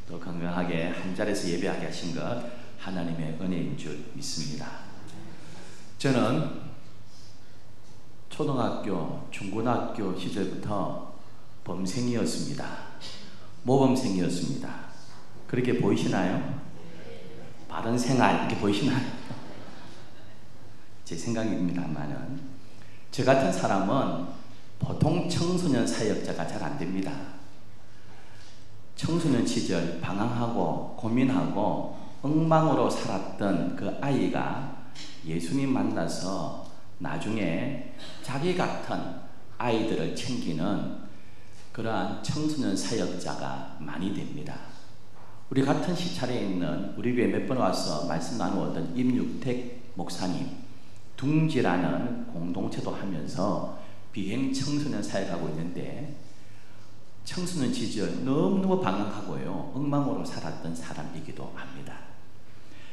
또 건강하게 한 자리에서 예배하게 하신 것 하나님의 은혜인 줄 믿습니다. 저는 초등학교, 중고등학교 시절부터 범생이었습니다. 모범생이었습니다. 그렇게 보이시나요? 바른 생활 이렇게 보이시나요? 제 생각입니다만은 저 같은 사람은 보통 청소년 사역자가 잘 안 됩니다. 청소년 시절 방황하고 고민하고 엉망으로 살았던 그 아이가 예수님 만나서 나중에 자기 같은 아이들을 챙기는 그러한 청소년 사역자가 많이 됩니다. 우리 같은 시찰에 있는 우리 교회 몇 번 와서 말씀 나누었던 임육택 목사님, 둥지라는 공동체도 하면서 비행 청소년 사역하고 있는데 청소년 시절 너무너무 방황하고요 엉망으로 살았던 사람이기도 합니다.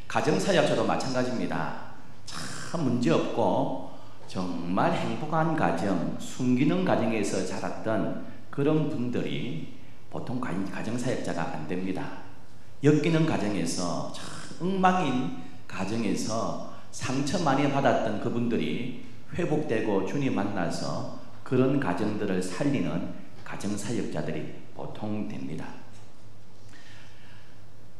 가정사역자도 마찬가지입니다. 참 문제없고 정말 행복한 가정, 숨기는 가정에서 자랐던 그런 분들이 보통 가정사역자가 안 됩니다. 엮이는 가정에서 참 엉망인 가정에서 상처 많이 받았던 그분들이 회복되고 주님 만나서 그런 가정들을 살리는 가정사역자들이 보통 됩니다.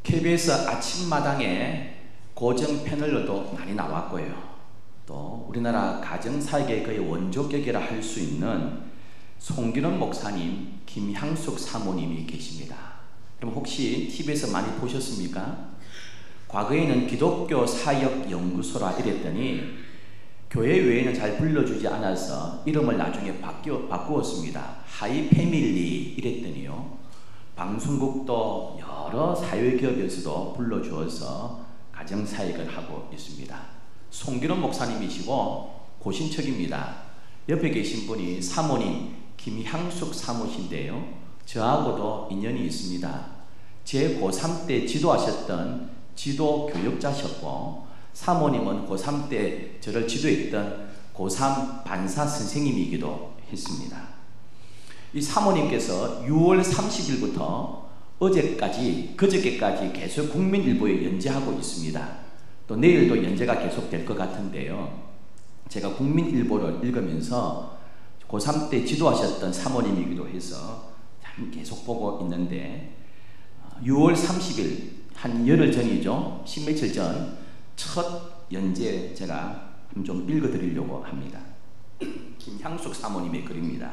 KBS 아침마당에 고정 패널로도 많이 나왔고요. 또 우리나라 가정사역의 거의 원조격이라 할 수 있는 송기론 목사님, 김향숙 사모님이 계십니다. 그럼 혹시 TV에서 많이 보셨습니까? 과거에는 기독교 사역 연구소라 이랬더니 교회 외에는 잘 불러주지 않아서 이름을 나중에 바꾸었습니다. 하이 패밀리 이랬더니요 방송국도 여러 사회기업에서도 불러주어서 가정사역을 하고 있습니다. 송기론 목사님이시고 고신척입니다. 옆에 계신 분이 사모님 김향숙 사모신데요 저하고도 인연이 있습니다. 제 고3 때 지도하셨던 지도 교육자셨고 사모님은 고3 때 저를 지도했던 고3 반사 선생님이기도 했습니다. 이 사모님께서 6월 30일부터 그저께까지 계속 국민일보에 연재하고 있습니다. 또 내일도 연재가 계속될 것 같은데요. 제가 국민일보를 읽으면서 고3 때 지도하셨던 사모님이기도 해서 참 계속 보고 있는데 6월 30일 한 열흘 전이죠. 십몇일 전 첫 연재 제가 좀 읽어드리려고 합니다. 김향숙 사모님의 글입니다.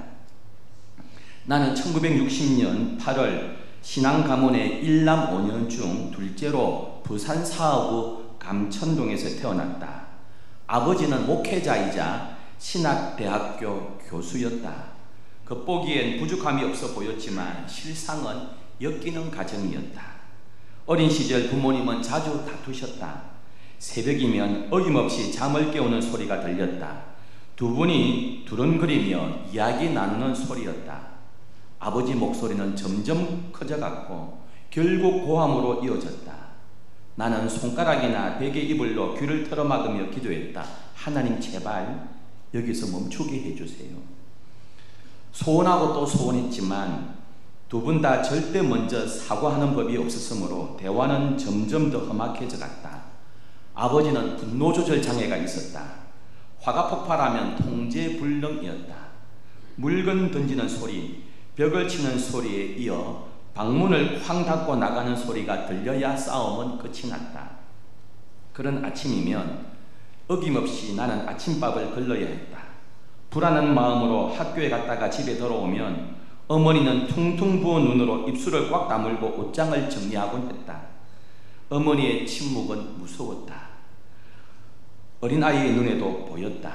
나는 1960년 8월 신앙가문의 1남 5년 중 둘째로 부산 사업구 감천동에서 태어났다. 아버지는 목회자이자 신학대학교 교수였다. 겉보기엔 부족함이 없어 보였지만 실상은 엮이는 가정이었다. 어린 시절 부모님은 자주 다투셨다. 새벽이면 어김없이 잠을 깨우는 소리가 들렸다. 두 분이 두런거리며 이야기 나누는 소리였다. 아버지 목소리는 점점 커져갔고 결국 고함으로 이어졌다. 나는 손가락이나 베개 이불로 귀를 틀어막으며 기도했다. 하나님 제발 여기서 멈추게 해주세요. 소원하고 또 소원했지만 두 분 다 절대 먼저 사과하는 법이 없었으므로 대화는 점점 더 험악해져 갔다. 아버지는 분노 조절 장애가 있었다. 화가 폭발하면 통제불능이었다. 물건 던지는 소리, 벽을 치는 소리에 이어 방문을 쾅 닫고 나가는 소리가 들려야 싸움은 끝이 났다. 그런 아침이면 어김없이 나는 아침밥을 걸러야 했다. 불안한 마음으로 학교에 갔다가 집에 돌아오면 어머니는 퉁퉁 부은 눈으로 입술을 꽉 다물고 옷장을 정리하곤 했다. 어머니의 침묵은 무서웠다. 어린아이의 눈에도 보였다.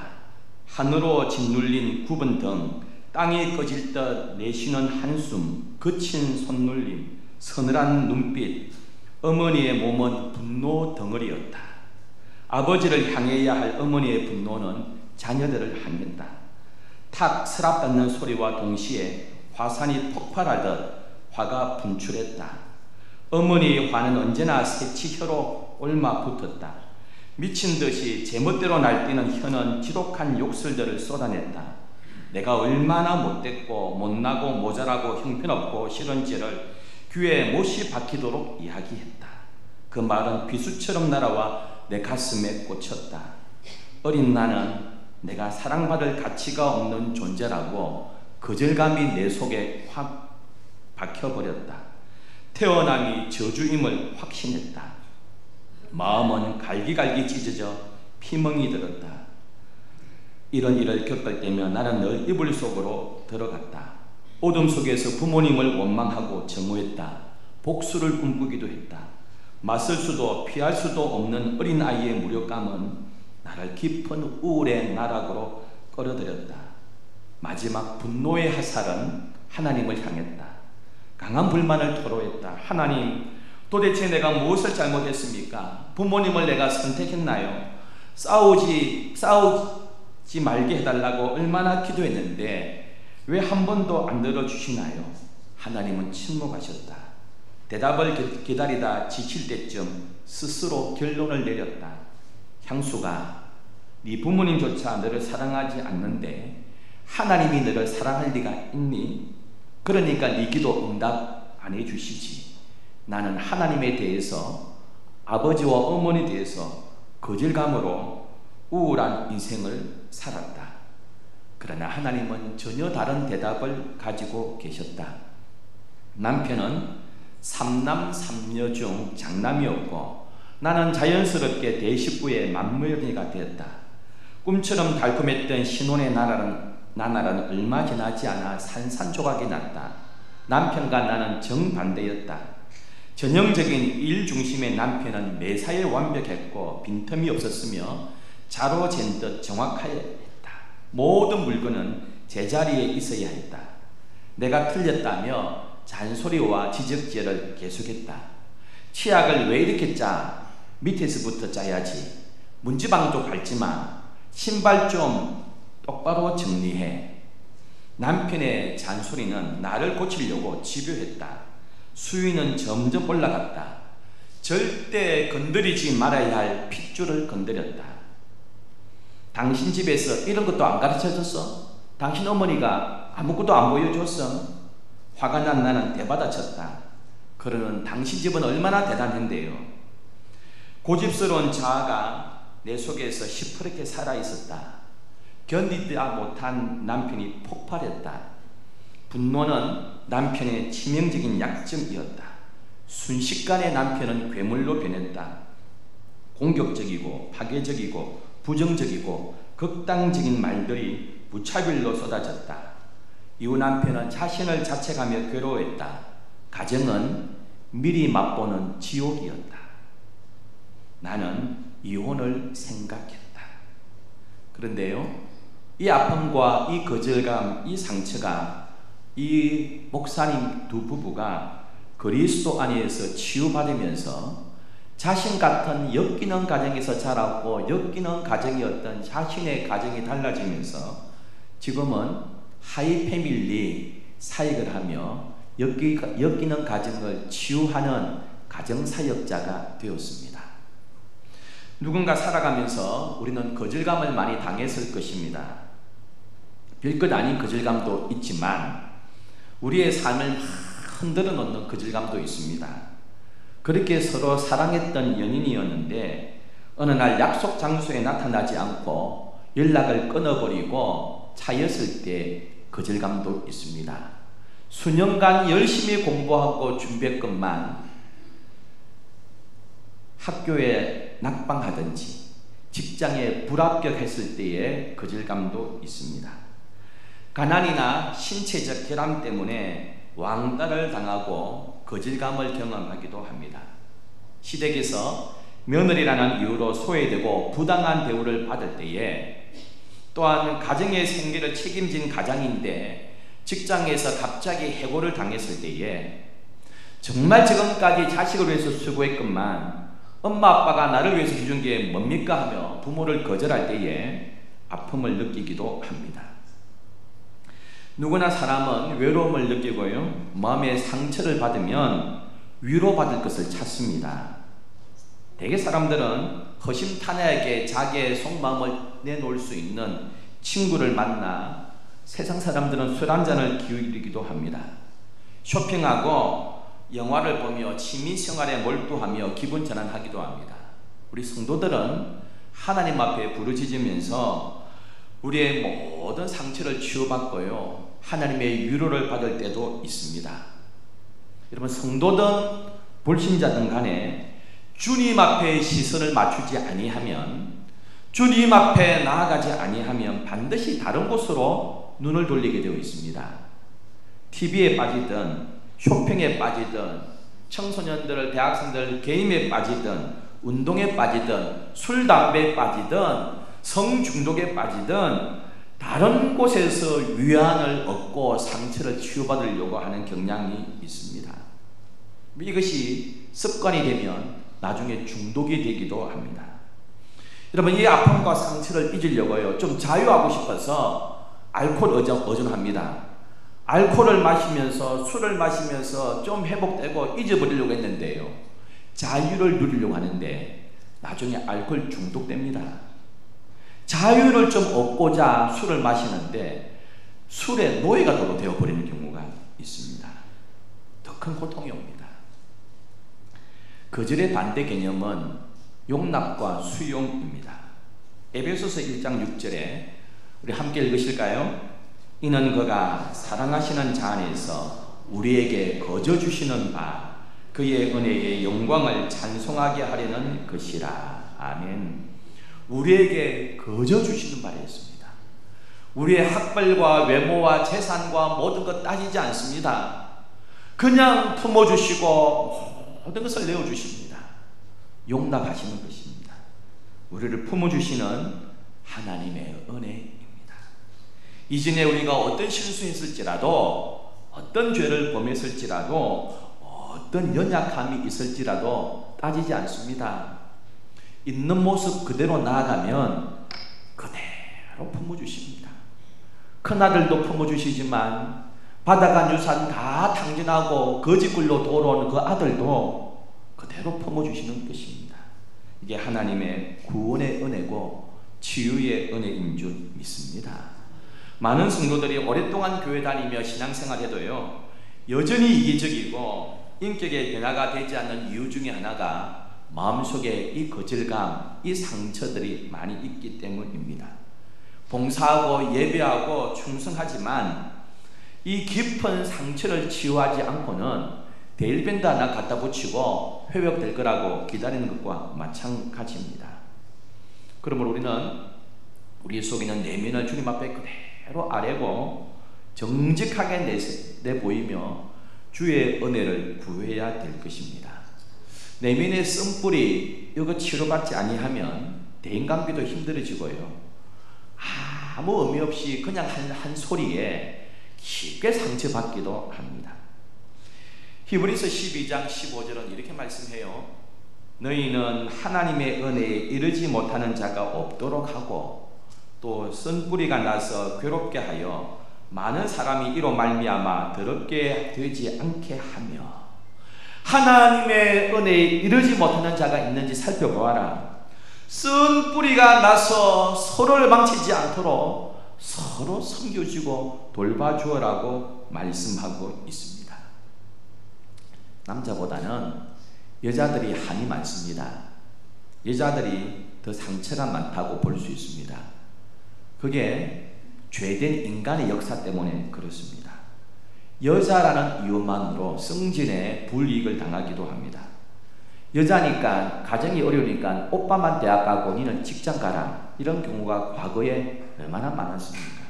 하늘로 짓눌린 굽은 등, 땅이 꺼질 듯 내쉬는 한숨, 거친 손놀림, 서늘한 눈빛. 어머니의 몸은 분노 덩어리였다. 아버지를 향해야 할 어머니의 분노는 자녀들을 향했다. 탁 서랍 닫는 소리와 동시에 화산이 폭발하듯 화가 분출했다. 어머니의 화는 언제나 새치혀로 옮아붙었다. 미친 듯이 제멋대로 날뛰는 혀는 지독한 욕설들을 쏟아냈다. 내가 얼마나 못됐고 못나고 모자라고 형편없고 싫은지를 귀에 못이 박히도록 이야기했다. 그 말은 비수처럼 날아와 내 가슴에 꽂혔다. 어린 나는 내가 사랑받을 가치가 없는 존재라고 거절감이 내 속에 확 박혀버렸다. 태어남이 저주임을 확신했다. 마음은 갈기갈기 찢어져 피멍이 들었다. 이런 일을 겪을 때면 나는 늘 이불 속으로 들어갔다. 어둠 속에서 부모님을 원망하고 정오했다. 복수를 꿈꾸기도 했다. 맞설 수도 피할 수도 없는 어린아이의 무력감은 나를 깊은 우울의 나락으로 끌어들였다. 마지막 분노의 화살은 하나님을 향했다. 강한 불만을 토로했다. 하나님, 도대체 내가 무엇을 잘못했습니까? 부모님을 내가 선택했나요? 싸우지 말게 해달라고 얼마나 기도했는데 왜 한 번도 안 들어주시나요? 하나님은 침묵하셨다. 대답을 기다리다 지칠 때쯤 스스로 결론을 내렸다. 향수가, 네 부모님조차 너를 사랑하지 않는데 하나님이 너를 사랑할 리가 있니? 그러니까 네 기도 응답 안 해주시지. 나는 하나님에 대해서, 아버지와 어머니에 대해서 거절감으로 우울한 인생을 살았다. 그러나 하나님은 전혀 다른 대답을 가지고 계셨다. 남편은 3남 3녀 중 장남이었고 나는 자연스럽게 대식구의 맏며느리가 되었다. 꿈처럼 달콤했던 신혼의 나날은 얼마 지나지 않아 산산조각이 났다. 남편과 나는 정반대였다. 전형적인 일 중심의 남편은 매사에 완벽했고 빈틈이 없었으며 자로 잰 듯 정확하게 했다. 모든 물건은 제자리에 있어야 했다. 내가 틀렸다며 잔소리와 지적질을 계속했다. 치약을 왜 이렇게 짜? 밑에서부터 짜야지. 문지방도 밟지마. 신발 좀 똑바로 정리해. 남편의 잔소리는 나를 고치려고 집요했다. 수위는 점점 올라갔다. 절대 건드리지 말아야 할 핏줄을 건드렸다. 당신 집에서 이런 것도 안 가르쳐줬어? 당신 어머니가 아무것도 안 보여줬어? 화가 난 나는 대받아쳤다. 그러는 당신 집은 얼마나 대단한데요. 고집스러운 자아가 내 속에서 시퍼렇게 살아있었다. 견디다 못한 남편이 폭발했다. 분노는 남편의 치명적인 약점이었다. 순식간에 남편은 괴물로 변했다. 공격적이고 파괴적이고 부정적이고 극단적인 말들이 무차별로 쏟아졌다. 이후 남편은 자신을 자책하며 괴로워했다. 가정은 미리 맛보는 지옥이었다. 나는 이혼을 생각했다. 그런데요, 이 아픔과 이 거절감, 이 상처가 이 목사님 두 부부가 그리스도 안에서 치유받으면서 자신 같은 엮이는 가정에서 자랐고 엮이는 가정이었던 자신의 가정이 달라지면서 지금은 하이 패밀리 사역을 하며 엮이는 가정을 치유하는 가정사역자가 되었습니다. 누군가 살아가면서 우리는 거절감을 많이 당했을 것입니다. 별것 아닌 거절감도 있지만 우리의 삶을 흔들어 놓는 거절감도 있습니다. 그렇게 서로 사랑했던 연인이었는데 어느 날 약속 장소에 나타나지 않고 연락을 끊어버리고 차였을 때 거절감도 있습니다. 수년간 열심히 공부하고 준비했건만 학교에 낙방하든지 직장에 불합격했을 때의 거절감도 있습니다. 가난이나 신체적 결함 때문에 왕따를 당하고 거절감을 경험하기도 합니다. 시댁에서 며느리라는 이유로 소외되고 부당한 대우를 받을 때에, 또한 가정의 생계를 책임진 가장인데 직장에서 갑자기 해고를 당했을 때에, 정말 지금까지 자식을 위해서 수고했건만 엄마 아빠가 나를 위해서 해준 게 뭡니까 하며 부모를 거절할 때에 아픔을 느끼기도 합니다. 누구나 사람은 외로움을 느끼고요, 마음의 상처를 받으면 위로받을 것을 찾습니다. 대개 사람들은 허심탄회하게 자기의 속마음을 내놓을 수 있는 친구를 만나 세상 사람들은 술 한잔을 기울이기도 합니다. 쇼핑하고 영화를 보며 취미생활에 몰두하며 기분 전환하기도 합니다. 우리 성도들은 하나님 앞에 부르짖으면서 우리의 모든 상처를 치유받고요, 하나님의 위로를 받을 때도 있습니다. 여러분, 성도든 불신자든 간에 주님 앞에 시선을 맞추지 아니하면, 주님 앞에 나아가지 아니하면 반드시 다른 곳으로 눈을 돌리게 되어 있습니다. TV에 빠지든 쇼핑에 빠지든 청소년들, 대학생들 게임에 빠지든 운동에 빠지든 술, 담배에 빠지든 성중독에 빠지든 다른 곳에서 위안을 얻고 상처를 치유받으려고 하는 경향이 있습니다. 이것이 습관이 되면 나중에 중독이 되기도 합니다. 여러분, 이 아픔과 상처를 잊으려고요, 좀 자유하고 싶어서 알코올 의존합니다. 알코올을 마시면서, 술을 마시면서 좀 회복되고 잊어버리려고 했는데요, 자유를 누리려고 하는데 나중에 알코올 중독됩니다. 자유를 좀 얻고자 술을 마시는데 술의 노예가 되어버리는 경우가 있습니다. 더 큰 고통이 옵니다. 거절의 반대 개념은 용납과 수용입니다. 에베소서 1장 6절에 우리 함께 읽으실까요? 이는 그가 사랑하시는 자 안에서 우리에게 거저 주시는 바 그의 은혜의 영광을 찬송하게 하려는 것이라. 아멘. 우리에게 거저 주시는 바라 했습니다. 우리의 학벌과 외모와 재산과 모든 것 따지지 않습니다. 그냥 품어주시고 모든 것을 내어주십니다. 용납하시는 것입니다. 우리를 품어주시는 하나님의 은혜입니다. 이전에 우리가 어떤 실수했을지라도, 어떤 죄를 범했을지라도, 어떤 연약함이 있을지라도 따지지 않습니다. 있는 모습 그대로 나아가면 그대로 품어주십니다. 큰아들도 품어주시지만 받아간 유산 다 탕진하고 거짓굴로 돌아오는 그 아들도 그대로 품어주시는 것입니다. 이게 하나님의 구원의 은혜고 치유의 은혜인 줄 믿습니다. 많은 성도들이 오랫동안 교회 다니며 신앙생활해도요, 여전히 이기적이고 인격의 변화가 되지 않는 이유 중에 하나가 마음속에 이 거절감, 이 상처들이 많이 있기 때문입니다. 봉사하고 예배하고 충성하지만 이 깊은 상처를 치유하지 않고는 데일밴드 하나 갖다 붙이고 회복될 거라고 기다리는 것과 마찬가지입니다. 그러므로 우리는 우리 속에 있는 내면을 주님 앞에 그대로 아뢰고 정직하게 내보이며 주의 은혜를 구해야 될 것입니다. 내면의 쓴뿌리 이거 치료받지 아니하면 대인관계도 힘들어지고요, 아무 의미 없이 그냥 한 소리에 쉽게 상처받기도 합니다. 히브리서 12장 15절은 이렇게 말씀해요. 너희는 하나님의 은혜에 이르지 못하는 자가 없도록 하고 또 쓴뿌리가 나서 괴롭게 하여 많은 사람이 이로 말미암아 더럽게 되지 않게 하며. 하나님의 은혜에 이르지 못하는 자가 있는지 살펴보아라. 쓴 뿌리가 나서 서로를 망치지 않도록 서로 섬겨주고 돌봐주어라고 말씀하고 있습니다. 남자보다는 여자들이 한이 많습니다. 여자들이 더 상처가 많다고 볼 수 있습니다. 그게 죄된 인간의 역사 때문에 그렇습니다. 여자라는 이유만으로 성진에 불이익을 당하기도 합니다. 여자니까, 가정이 어려우니까 오빠만 대학 가고 니는 직장 가라, 이런 경우가 과거에 얼마나 많았습니까?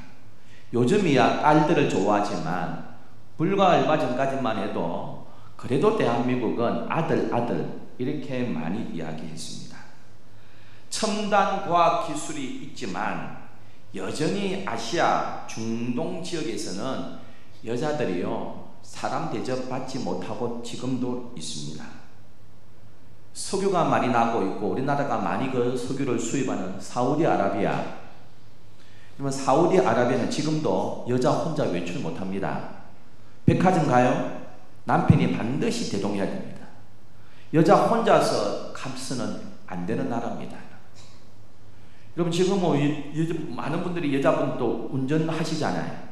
요즘이야 딸들을 좋아하지만 불과 얼마 전까지만 해도 그래도 대한민국은 아들 이렇게 많이 이야기했습니다. 첨단 과학 기술이 있지만 여전히 아시아 중동 지역에서는 여자들이요 사람 대접 받지 못하고 지금도 있습니다. 석유가 많이 나고 있고 우리나라가 많이 그 석유를 수입하는 사우디아라비아, 그러면 사우디아라비아는 지금도 여자 혼자 외출 못합니다. 백화점 가요? 남편이 반드시 대동해야 됩니다. 여자 혼자서 값쓰는 안 되는 나라입니다. 여러분 지금 뭐 요즘 많은 분들이 여자분도 운전하시잖아요.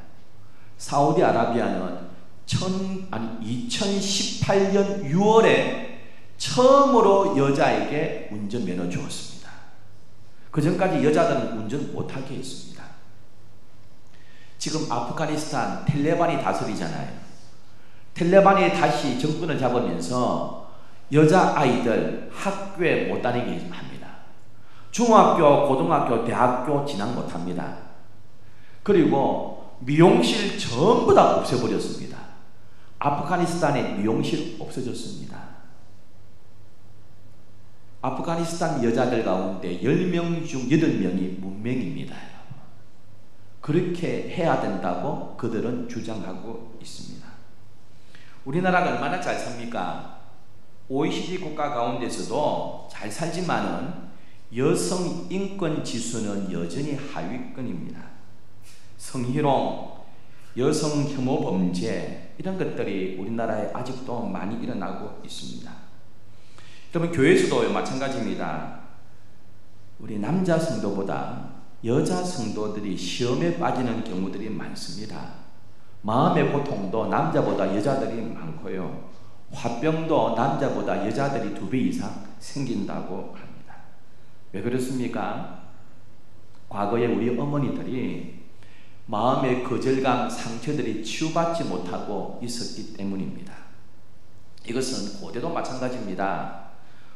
사우디아라비아는 2018년 6월에 처음으로 여자에게 운전면허 주었습니다. 그 전까지 여자들은 운전 못하게 했습니다. 지금 아프가니스탄 텔레반이 다스리잖아요. 텔레반이 다시 정권을 잡으면서 여자아이들 학교에 못 다니게 합니다. 중학교, 고등학교, 대학교 진학 못합니다. 그리고 미용실 전부 다 없애버렸습니다. 아프가니스탄에 미용실 없어졌습니다. 아프가니스탄 여자들 가운데 10명 중 8명이 문맹입니다. 그렇게 해야 된다고 그들은 주장하고 있습니다. 우리나라가 얼마나 잘 삽니까? OECD 국가 가운데서도 잘 살지만은 여성 인권 지수는 여전히 하위권입니다. 성희롱, 여성 혐오 범죄 이런 것들이 우리나라에 아직도 많이 일어나고 있습니다. 여러분, 교회에서도 마찬가지입니다. 우리 남자 성도보다 여자 성도들이 시험에 빠지는 경우들이 많습니다. 마음의 고통도 남자보다 여자들이 많고요. 화병도 남자보다 여자들이 2배 이상 생긴다고 합니다. 왜 그렇습니까? 과거에 우리 어머니들이 마음의 거절감, 상처들이 치유받지 못하고 있었기 때문입니다. 이것은 고대도 마찬가지입니다.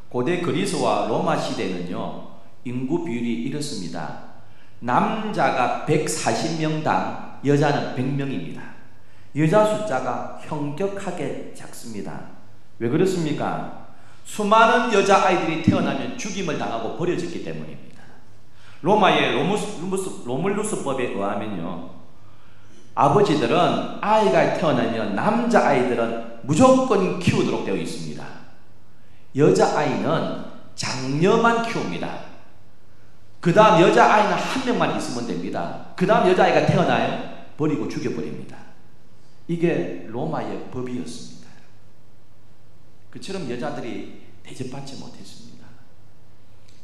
고대 그리스와 로마 시대는요, 인구 비율이 이렇습니다. 남자가 140명당 여자는 100명입니다. 여자 숫자가 형격하게 작습니다. 왜 그렇습니까? 수많은 여자아이들이 태어나면 죽임을 당하고 버려졌기 때문입니다. 로마의 로물루스법에 의하면요, 아버지들은 아이가 태어나면 남자아이들은 무조건 키우도록 되어 있습니다. 여자아이는 장녀만 키웁니다. 그 다음 여자아이는 1명만 있으면 됩니다. 그 다음 여자아이가 태어나요, 버리고 죽여버립니다. 이게 로마의 법이었습니다. 그처럼 여자들이 대접받지 못했습니다.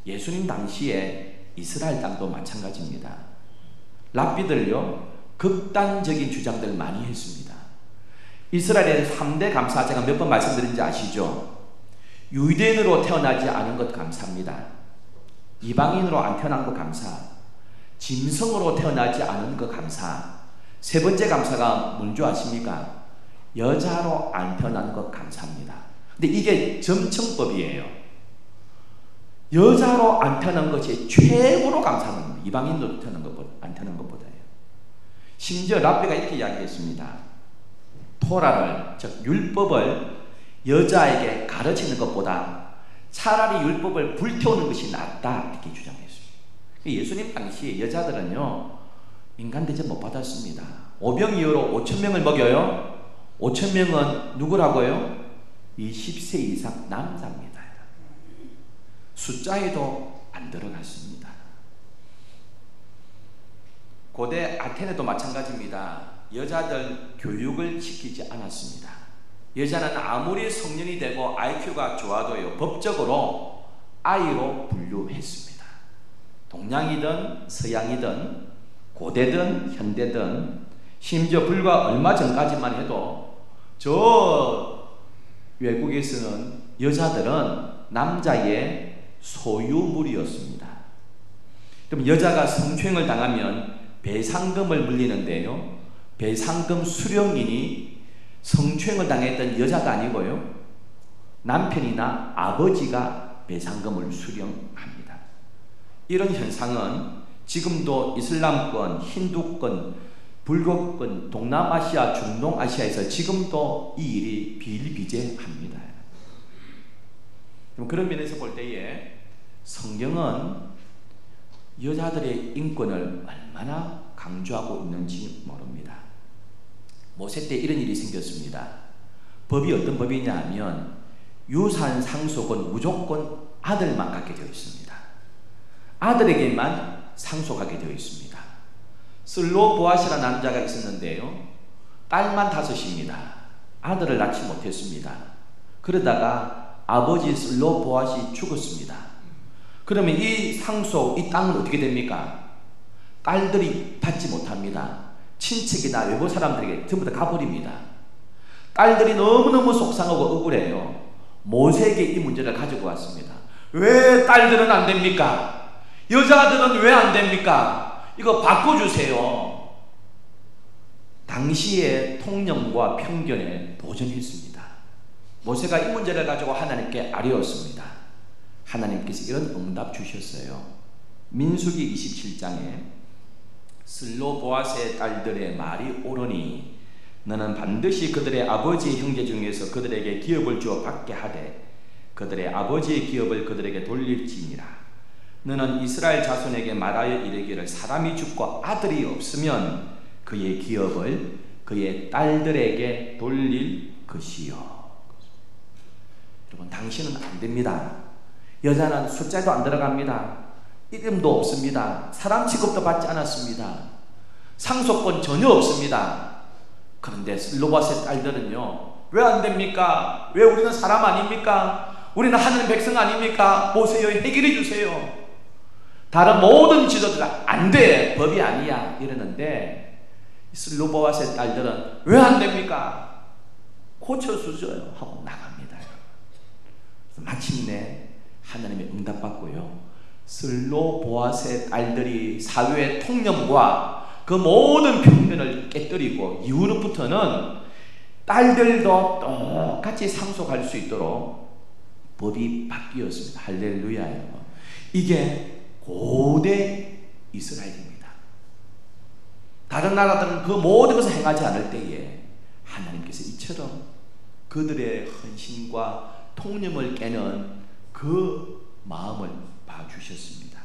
예수님 당시에 이스라엘 땅도 마찬가지입니다. 랍비들요, 극단적인 주장들 많이 했습니다. 이스라엘의 3대 감사, 제가 몇 번 말씀드린지 아시죠? 유대인으로 태어나지 않은 것 감사합니다. 이방인으로 안 태어난 것 감사, 짐승으로 태어나지 않은 것 감사, 세 번째 감사가 뭔지 아십니까? 여자로 안 태어난 것 감사합니다. 근데 이게 점층법이에요. 여자로 안 태어난 것이 최고로 감사하는 겁니다. 이방인으로 태어난 것보다, 안 태어난 것보다요. 심지어 랍비가 이렇게 이야기했습니다. 토라를, 즉 율법을 여자에게 가르치는 것보다 차라리 율법을 불태우는 것이 낫다, 이렇게 주장했습니다. 예수님 당시 여자들은요, 인간 대접 못 받았습니다. 오병이어로 5,000명을 먹여요. 5,000명은 누구라고요? 20세 이상 남자입니다. 숫자에도 안 들어갔습니다. 고대 아테네도 마찬가지입니다. 여자들 교육을 시키지 않았습니다. 여자는 아무리 성년이 되고 IQ가 좋아도요, 법적으로 아이로 분류했습니다. 동양이든 서양이든 고대든 현대든, 심지어 불과 얼마 전까지만 해도 저 외국에서는 여자들은 남자의 소유물이었습니다. 그럼 여자가 성추행을 당하면 배상금을 물리는데요, 배상금 수령인이 성추행을 당했던 여자가 아니고요, 남편이나 아버지가 배상금을 수령합니다. 이런 현상은 지금도 이슬람권, 힌두권, 불교권, 동남아시아, 중동아시아에서 지금도 이 일이 비일비재합니다. 그런 면에서 볼 때에 성경은 여자들의 인권을 얼마나 강조하고 있는지 모릅니다. 모세 때 이런 일이 생겼습니다. 법이 어떤 법이냐 하면 유산 상속은 무조건 아들만 갖게 되어 있습니다. 아들에게만 상속하게 되어 있습니다. 슬로보아스라는 남자가 있었는데요, 딸만 5입니다. 아들을 낳지 못했습니다. 그러다가 아버지 슬로보아스이 죽었습니다. 그러면 이 상속, 이 땅은 어떻게 됩니까? 딸들이 받지 못합니다. 친척이나 외부 사람들에게 전부 다 가버립니다. 딸들이 너무너무 속상하고 억울해요. 모세에게 이 문제를 가지고 왔습니다. 왜 딸들은 안 됩니까? 여자들은 왜 안 됩니까? 이거 바꿔주세요. 당시의 통념과 편견에 도전했습니다. 모세가 이 문제를 가지고 하나님께 아뢰었습니다. 하나님께서 이런 응답 주셨어요. 민수기 27장에 슬로보아스의 딸들의 말이 옳으니 너는 반드시 그들의 아버지의 형제 중에서 그들에게 기업을 주어 받게 하되 그들의 아버지의 기업을 그들에게 돌릴지니라. 너는 이스라엘 자손에게 말하여 이르기를 사람이 죽고 아들이 없으면 그의 기업을 그의 딸들에게 돌릴 것이요. 여러분, 당신은 안 됩니다. 여자는 숫자도 안 들어갑니다. 이름도 없습니다. 사람 취급도 받지 않았습니다. 상속권 전혀 없습니다. 그런데 슬로바스의 딸들은요, 왜 안 됩니까? 왜 우리는 사람 아닙니까? 우리는 하나님 백성 아닙니까? 보세요, 해결해 주세요. 다른 모든 지도들 안 돼, 법이 아니야 이러는데 슬로바스의 딸들은 왜 안 됩니까? 고쳐주세요 하고 나갑니다. 마침내 하나님의 응답받고요, 슬로보아스의 딸들이 사회의 통념과 그 모든 편견을 깨뜨리고 이후로부터는 딸들도 똑같이 상속할 수 있도록 법이 바뀌었습니다. 할렐루야예요. 이게 고대 이스라엘입니다. 다른 나라들은 그 모든 것을 행하지 않을 때에 하나님께서 이처럼 그들의 헌신과 통념을 깨는 그 마음을 봐주셨습니다.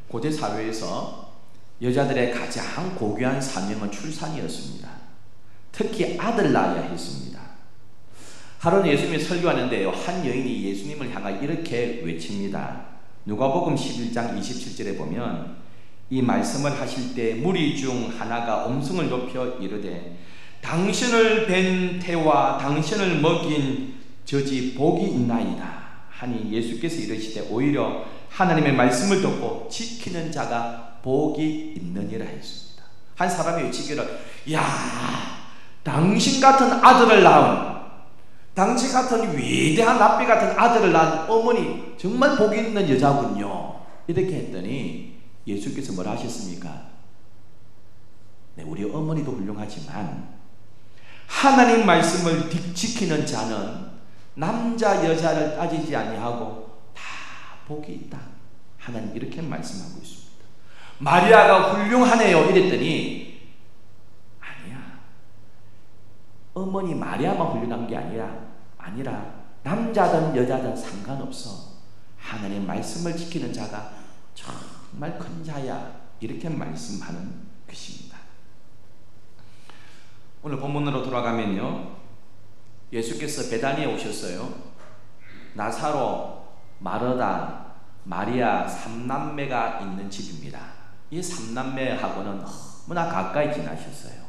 고대 사회에서 여자들의 가장 고귀한 사명은 출산이었습니다. 특히 아들 낳아야 했습니다. 하루는 예수님이 설교하는데요, 한 여인이 예수님을 향하여 이렇게 외칩니다. 누가복음 11장 27절에 보면 이 말씀을 하실 때 무리 중 하나가 음성을 높여 이르되 당신을 뵌 태와 당신을 먹인 젖이 복이 있나이다 하니 예수께서 이르시되 오히려 하나님의 말씀을 듣고 지키는 자가 복이 있느니라 했습니다. 한 사람이 외치기를, 야, 당신 같은 아들을 낳은, 당신 같은 위대한 랍비 같은 아들을 낳은 어머니 정말 복이 있는 여자군요. 이렇게 했더니 예수께서 뭐라 하셨습니까? 네, 우리 어머니도 훌륭하지만 하나님 말씀을 지키는 자는 남자 여자를 따지지 아니하고 다 복이 있다. 하나님 이렇게 말씀하고 있습니다. 마리아가 훌륭하네요 이랬더니 아니야, 어머니 마리아만 훌륭한 게 아니라 남자든 여자든 상관없어. 하나님 말씀을 지키는 자가 정말 큰 자야. 이렇게 말씀하는 것입니다. 오늘 본문으로 돌아가면요, 예수께서 베다니에 오셨어요. 나사로, 마르다, 마리아 3남매가 있는 집입니다. 이 3남매하고는 너무나 가까이 지나셨어요.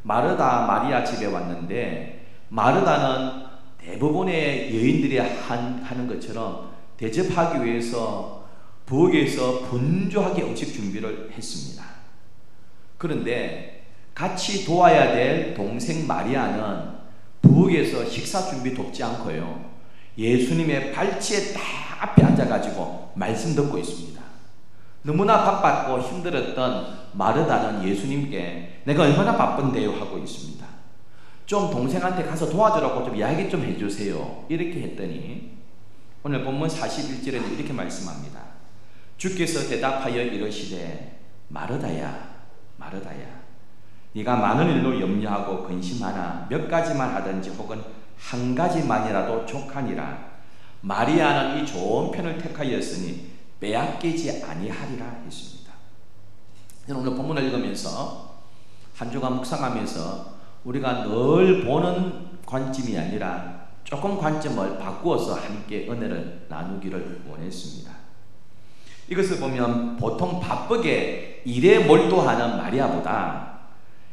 마르다, 마리아 집에 왔는데 마르다는 대부분의 여인들이 하는 것처럼 대접하기 위해서 부엌에서 분주하게 음식 준비를 했습니다. 그런데 같이 도와야 될 동생 마리아는 부엌에서 식사 준비 돕지 않고요, 예수님의 발치에 딱 앞에 앉아가지고 말씀 듣고 있습니다. 너무나 바빴고 힘들었던 마르다는 예수님께 내가 얼마나 바쁜데요 하고 있습니다. 좀 동생한테 가서 도와주라고 좀 이야기 좀 해주세요 이렇게 했더니 오늘 본문 41절에는 이렇게 말씀합니다. 주께서 대답하여 이르시되 마르다야, 마르다야, 네가 많은 일로 염려하고 근심하나 몇 가지만 하든지 혹은 한 가지만이라도 족하니라. 마리아는 이 좋은 편을 택하였으니 빼앗기지 아니하리라 했습니다. 오늘 본문을 읽으면서 한 주간 묵상하면서 우리가 늘 보는 관점이 아니라 조금 관점을 바꾸어서 함께 은혜를 나누기를 원했습니다. 이것을 보면 보통 바쁘게 일에 몰두하는 마리아보다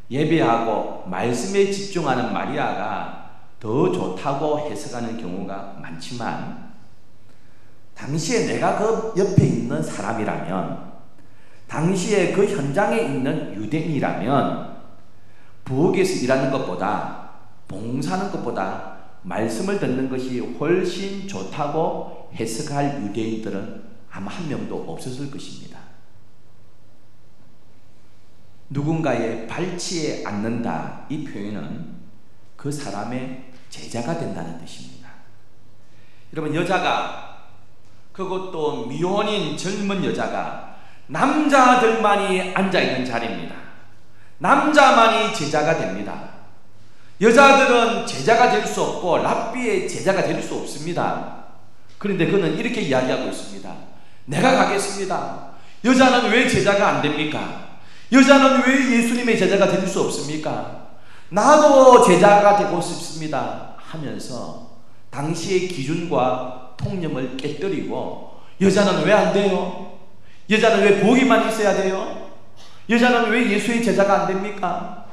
예배하고 말씀에 집중하는 마리아가 더 좋다고 해석하는 경우가 많지만, 당시에 내가 그 옆에 있는 사람이라면, 당시에 그 현장에 있는 유대인이라면 부엌에서 일하는 것보다, 봉사하는 것보다 말씀을 듣는 것이 훨씬 좋다고 해석할 유대인들은 아마 한 명도 없었을 것입니다. 누군가의 발치에 앉는다, 이 표현은 그 사람의 제자가 된다는 뜻입니다. 여러분, 여자가, 그것도 미혼인 젊은 여자가 남자들만이 앉아있는 자리입니다. 남자만이 제자가 됩니다. 여자들은 제자가 될 수 없고 랍비의 제자가 될 수 없습니다. 그런데 그는 이렇게 이야기하고 있습니다. 내가 가겠습니다. 여자는 왜 제자가 안 됩니까? 여자는 왜 예수님의 제자가 될 수 없습니까? 나도 제자가 되고 싶습니다 하면서 당시의 기준과 통념을 깨뜨리고, 여자는 왜 안 돼요? 여자는 왜 부엌에만 있어야 돼요? 여자는 왜 예수의 제자가 안 됩니까?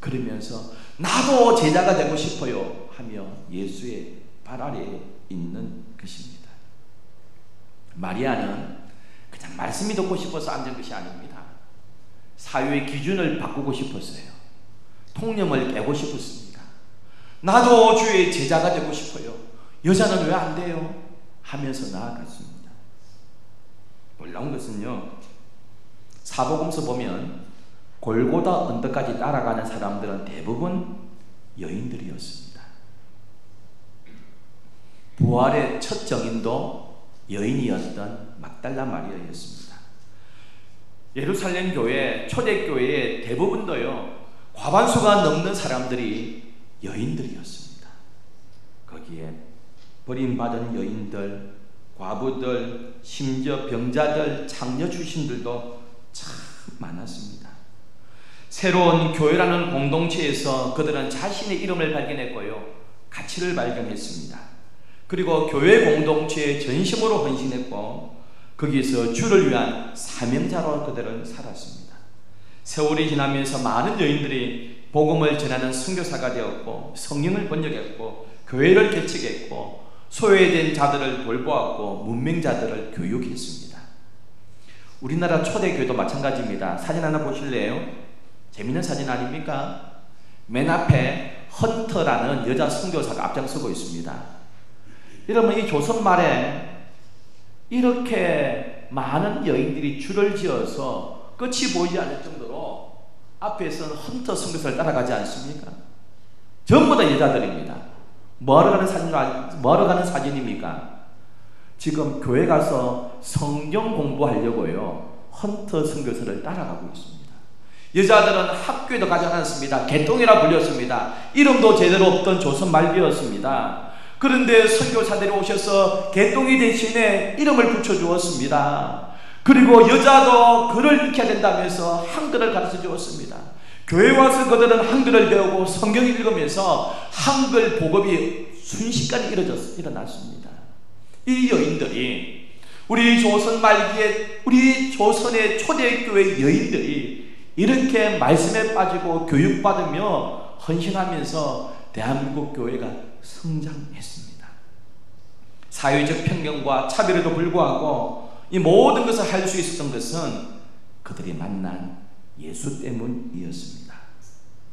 그러면서 나도 제자가 되고 싶어요 하며 예수의 발 아래에 있는 것입니다. 마리아는 그냥 말씀이 듣고 싶어서 앉은 것이 아닙니다. 사회의 기준을 바꾸고 싶었어요. 통념을 깨고 싶었습니다. 나도 주의 제자가 되고 싶어요. 여자는 왜 안 돼요? 하면서 나아갔습니다. 놀라운 것은요, 사복음서 보면 골고다 언덕까지 따라가는 사람들은 대부분 여인들이었습니다. 부활의 첫 정인도 여인이었던 막달라 마리아였습니다. 예루살렘 교회, 초대교회의 대부분도요, 과반수가 넘는 사람들이 여인들이었습니다. 거기에 버림받은 여인들, 과부들, 심지어 병자들, 창녀 출신들도 참 많았습니다. 새로운 교회라는 공동체에서 그들은 자신의 이름을 발견했고요, 가치를 발견했습니다. 그리고 교회 공동체의 전심으로 헌신했고, 거기에서 주를 위한 사명자로 그들은 살았습니다. 세월이 지나면서 많은 여인들이 복음을 전하는 선교사가 되었고, 성경을 번역했고, 교회를 개척했고, 소외된 자들을 돌보았고, 문맹자들을 교육했습니다. 우리나라 초대교회도 마찬가지입니다. 사진 하나 보실래요? 재밌는 사진 아닙니까? 맨 앞에 헌터라는 여자 선교사가 앞장서고 있습니다. 이러면 이 조선 말에 이렇게 많은 여인들이 줄을 지어서 끝이 보이지 않을 정도로 앞에서는 헌터 선교사를 따라가지 않습니까? 전부 다 여자들입니다. 뭐하러 가는 사진입니까? 지금 교회 가서 성경 공부하려고요, 헌터 선교사를 따라가고 있습니다. 여자들은 학교에도 가지 않았습니다. 개똥이라 불렸습니다. 이름도 제대로 없던 조선 말기였습니다. 그런데 선교사들이 오셔서 개똥이 대신에 이름을 붙여주었습니다. 그리고 여자도 글을 익혀야 된다면서 한글을 가르쳐 주었습니다. 교회 와서 그들은 한글을 배우고 성경을 읽으면서 한글 보급이 순식간에 일어났습니다. 이 여인들이, 우리 조선 말기에 우리 조선의 초대교회 여인들이 이렇게 말씀에 빠지고 교육받으며 헌신하면서 대한민국 교회가 성장했습니다. 사회적 편견과 차별에도 불구하고 이 모든 것을 할 수 있었던 것은 그들이 만난 예수 때문이었습니다.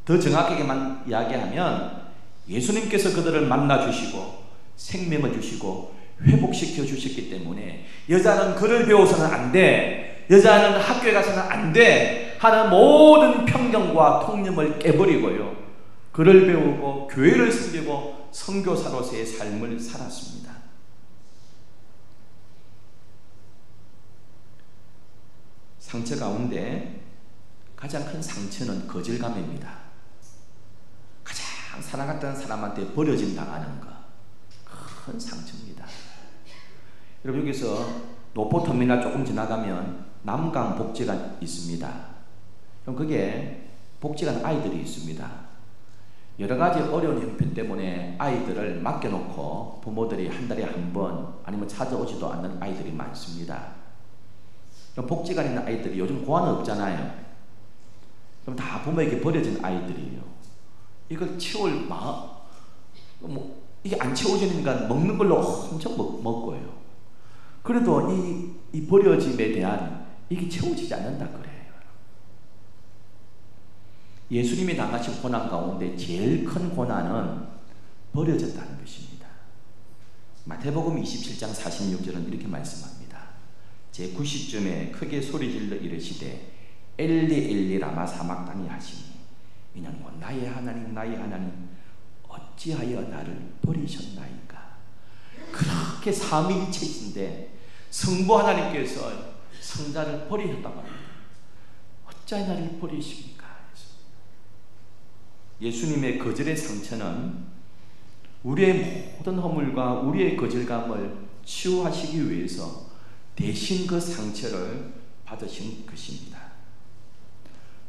더 정확하게만 이야기하면 예수님께서 그들을 만나 주시고 생명을 주시고 회복시켜 주셨기 때문에 여자는 글을 배워서는 안 돼, 여자는 학교에 가서는 안 돼 하는 모든 편견과 통념을 깨버리고요, 글을 배우고 교회를 섬기고 선교사로서의 삶을 살았습니다. 상처 가운데 가장 큰 상처는 거절감입니다. 가장 사랑했던 사람한테 버려짐 당하는 것, 큰 상처입니다. 여러분, 여기서 노포터미널 조금 지나가면 남강 복지관 있습니다. 그럼 그게 복지관 아이들이 있습니다. 여러 가지 어려운 형편 때문에 아이들을 맡겨놓고 부모들이 한 달에 한 번 아니면 찾아오지도 않는 아이들이 많습니다. 그럼 복지관에 있는 아이들이 요즘 고아는 없잖아요. 그럼 다 부모에게 버려진 아이들이에요. 이걸 치울 이게 안 치워지니까 먹는 걸로 엄청 먹고요. 그래도 이 버려짐에 대한 이게 채워지지 않는다 그래요. 예수님이 당하신 고난 가운데 제일 큰 고난은 버려졌다는 것입니다. 마태복음 27장 46절은 이렇게 말씀합니다. 제 90쯤에 크게 소리질러 이르시되 엘리 엘리 라마 사막다니 하시니 이는 나의 하나님 나의 하나님 어찌하여 나를 버리셨나이까. 그렇게 삼위일체이신데 성부 하나님께서 성자를 버리셨다고 합니다. 어찌하여 나를 버리십니까? 예수님의 거절의 상처는 우리의 모든 허물과 우리의 거절감을 치유하시기 위해서 대신 그 상처를 받으신 것입니다.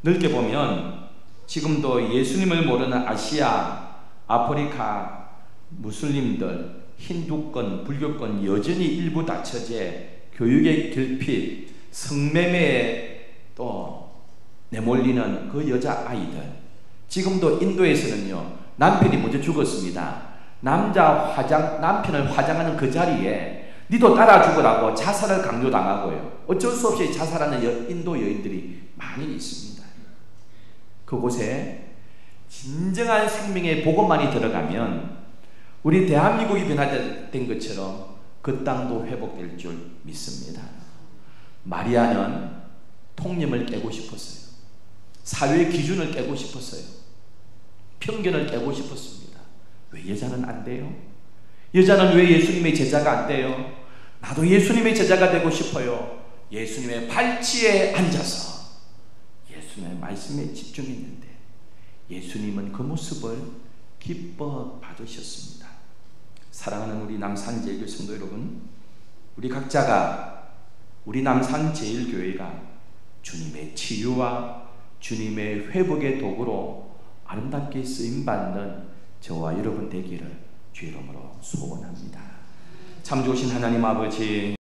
넓게 보면 지금도 예수님을 모르는 아시아, 아프리카 무슬림들, 힌두권, 불교권 여전히 일부 다처제, 교육의 결핍, 성매매에 또 내몰리는 그 여자아이들, 지금도 인도에서는요, 남편이 먼저 죽었습니다. 남편을 화장하는 그 자리에 니도 따라 죽으라고 자살을 강요당하고요. 어쩔 수 없이 자살하는 인도 여인들이 많이 있습니다. 그곳에 진정한 생명의 복음만이 들어가면 우리 대한민국이 변화된 것처럼 그 땅도 회복될 줄 믿습니다. 마리아는 통념을 깨고 싶었어요. 사회의 기준을 깨고 싶었어요. 편견을 깨고 싶었습니다. 왜 여자는 안 돼요? 여자는 왜 예수님의 제자가 안 돼요? 나도 예수님의 제자가 되고 싶어요. 예수님의 발치에 앉아서 예수님의 말씀에 집중했는데 예수님은 그 모습을 기뻐 받으셨습니다. 사랑하는 우리 남산제일교회 성도 여러분, 우리 각자가 우리 남산제일교회가 주님의 치유와 주님의 회복의 도구로 아름답게 쓰임받는 저와 여러분 되기를 주의 이름으로 소원합니다. 참 좋으신 하나님 아버지,